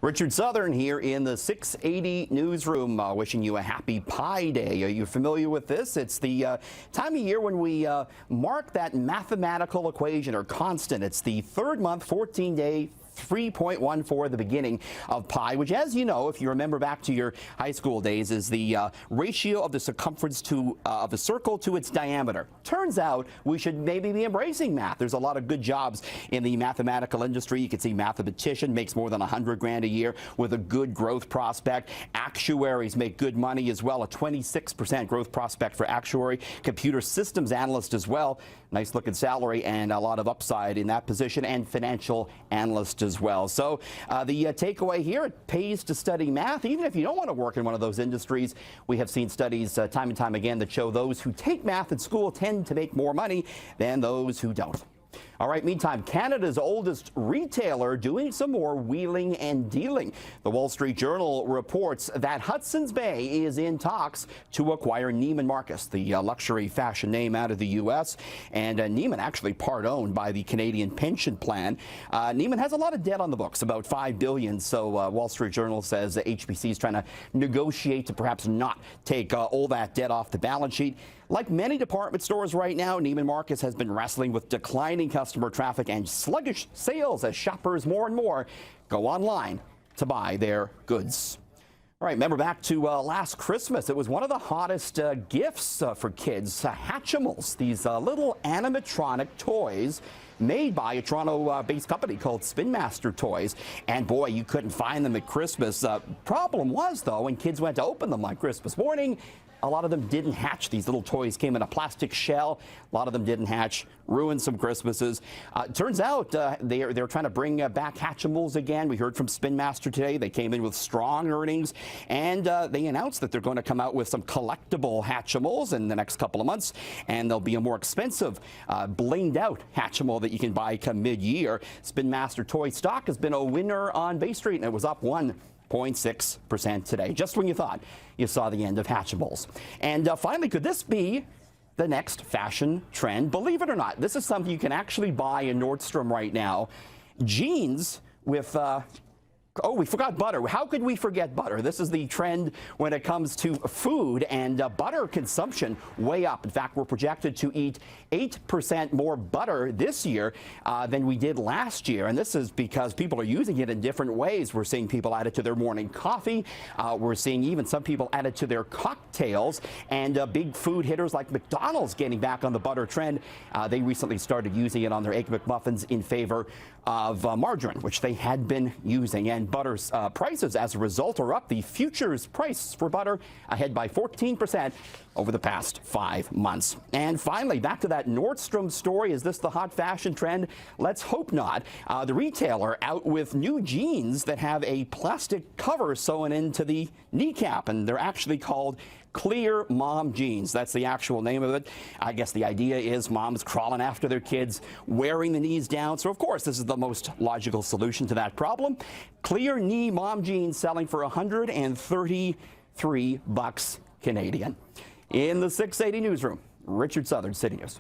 Richard Southern here in the 680 newsroom, wishing you a happy Pi Day. Are you familiar with this? It's the time of year when we mark that mathematical equation or constant. It's the third month, 14-day 3.14, the beginning of pi, which, as you know, if you remember back to your high school days, is the ratio of the circumference of a circle to its diameter. Turns out we should maybe be embracing math. There's a lot of good jobs in the mathematical industry. You can see mathematician makes more than $100,000 a year with a good growth prospect. Actuaries make good money as well, a 26% growth prospect for actuary. Computer systems analyst as well. Nice looking salary and a lot of upside in that position, and financial analyst as well. So the takeaway here, it pays to study math, even if you don't want to work in one of those industries. We have seen studies time and time again that show those who take math at school tend to make more money than those who don't. All right, meantime, Canada's oldest retailer doing some more wheeling and dealing. The Wall Street Journal reports that Hudson Bay is in talks to acquire Neiman Marcus, the luxury fashion name out of the U.S., and Neiman actually part owned by the Canadian Pension Plan. Neiman has a lot of debt on the books, about $5 billion, so Wall Street Journal says HBC is trying to negotiate to perhaps not take all that debt off the balance sheet. Like many department stores right now, Neiman Marcus has been wrestling with declining customer traffic and sluggish sales as shoppers more and more go online to buy their goods. All right, remember back to last Christmas, it was one of the hottest gifts for kids, Hatchimals, these little animatronic toys made by a Toronto-based company called Spin Master Toys. And boy, you couldn't find them at Christmas. Problem was, though, when kids went to open them on Christmas morning, a lot of them didn't hatch. These little toys came in a plastic shell. A lot of them didn't hatch, ruined some Christmases. Turns out they're trying to bring back Hatchimals again. We heard from Spin Master today. They came in with strong earnings, and they announced that they're going to come out with some collectible Hatchimals in the next couple of months, and there'll be a more expensive blinged out Hatchimal that you can buy come mid-year. Spin Master Toy stock has been a winner on Bay Street, and it was up 1.6% today, just when you thought you saw the end of Hatchimals. And finally, could this be the next fashion trend? Believe it or not, this is something you can actually buy in Nordstrom right now. Jeans with oh, we forgot butter. How could we forget butter? This is the trend when it comes to food, and butter consumption way up. In fact, we're projected to eat 8% more butter this year than we did last year. And this is because people are using it in different ways. We're seeing people add it to their morning coffee. We're seeing even some people add it to their cocktails. And big food hitters like McDonald's getting back on the butter trend. They recently started using it on their Egg McMuffins in favor of margarine, which they had been using. And butter's prices, as a result, are up. The futures price for butter ahead by 14% over the past 5 months. And finally, back to that Nordstrom story. Is this the hot fashion trend? Let's hope not. The retailer out with new jeans that have a plastic cover sewn into the kneecap, and they're actually called Clear Mom Jeans. That's the actual name of it. I guess the idea is moms crawling after their kids, wearing the knees down. So, of course, this is the most logical solution to that problem. Clear Knee Mom Jeans selling for $133 Canadian. In the 680 newsroom, Richard Southern, City News.